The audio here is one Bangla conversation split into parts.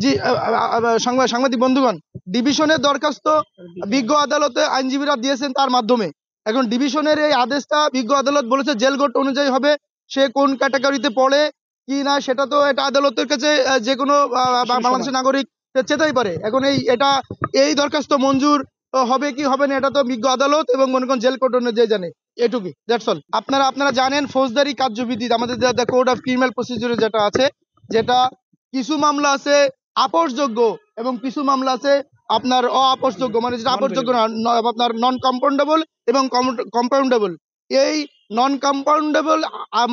জি সাংবাদিক বন্ধুগণ, ডিভিশনের দরখাস্ত বিজ্ঞ আদালতে আইনজীবীরা দিয়েছেন তার মাধ্যমে। এখন ডিভিশনের এই আদেশটা বিজ্ঞ আদালত বলেছে জেল কোড অনুযায়ী হবে, সে কোন ক্যাটাগরিতে পড়ে কি না সেটা তো এটা আদালতের কাছে যে কোনো বাংলাদেশের নাগরিক চেতেই পারে। এখন এই দরখাস্ত মঞ্জুর হবে কি হবে না এটা তো বিজ্ঞ আদালত এবং মনে করেন জেল কোড অনুযায়ী জানে, এটুকুই, দ্যাটস অল। আপনারা জানেন ফৌজদারি কার্যবিধি আমাদের কোড অফ ক্রিমিনাল প্রসিডিউরে যেটা আছে, যেটা কিছু মামলা আছে আপোষযোগ্য এবং কিছু মামলা আছে আপনার অআপোষযোগ্য, মানে যেটা আপোষযোগ্য না আপনার নন কম্পাউন্ডেবল এবং কম্পাউন্ডেবল। এই নন কম্পাউন্ডেবল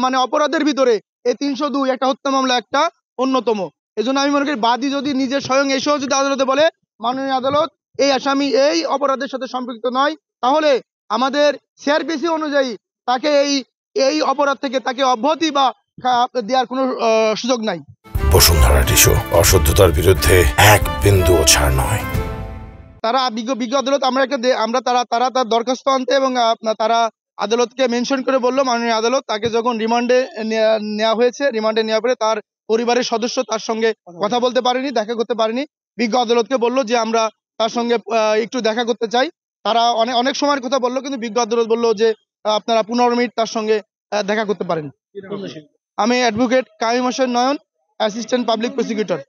মানে অপরাধের ভিতরে এই 302 একটা হত্যা মামলা একটা অন্যতম। এজন্য আমি মনে করি বাদী যদি নিজে স্বয়ং এসেও যদি আদালতে বলে মাননীয় আদালত এই আসামি এই অপরাধের সাথে সম্পৃক্ত নয়, তাহলে আমাদের সিআরপিসি অনুযায়ী তাকে এই অপরাধ থেকে তাকে অব্যাহতি বা দেওয়ার কোনো সুযোগ নাই। বসুন্ধরা টিস্যু, অশুদ্ধতার বিরুদ্ধে এক বিন্দুও ছাড় নয়। তারা বিজ্ঞ আদালত তারা তার দরখাস্ত আনতে এবং তারা আদালতকে মেনশন করে বললো মাননীয় আদালত তাকে যখন রিমান্ডে নেওয়া হয়েছে, রিমান্ডে নেওয়ার পরে তার পরিবারের সদস্য তার সঙ্গে কথা বলতে পারেনি, দেখা করতে পারেনি। বিজ্ঞ আদালতকে বললো যে আমরা তার সঙ্গে একটু দেখা করতে চাই। তারা অনেক সময়ের কথা বললো, কিন্তু বিজ্ঞ আদালত বললো যে আপনারা 15 মিনিট তার সঙ্গে দেখা করতে পারেন। আমি অ্যাডভোকেট কাইম হোসেন নয়ন, অ্যাসিস্ট্যান্ট পাবলিক প্রসিকিউটর।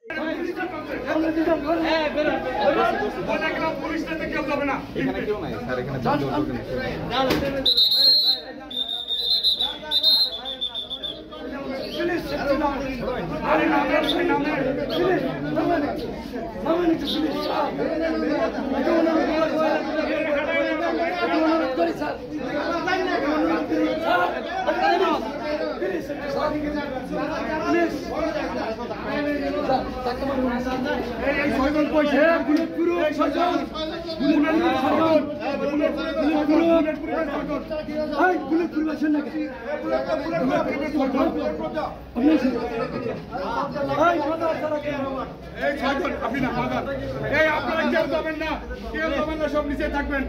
আপনারা কেউ যাবেন না, সব নিচে থাকবেন।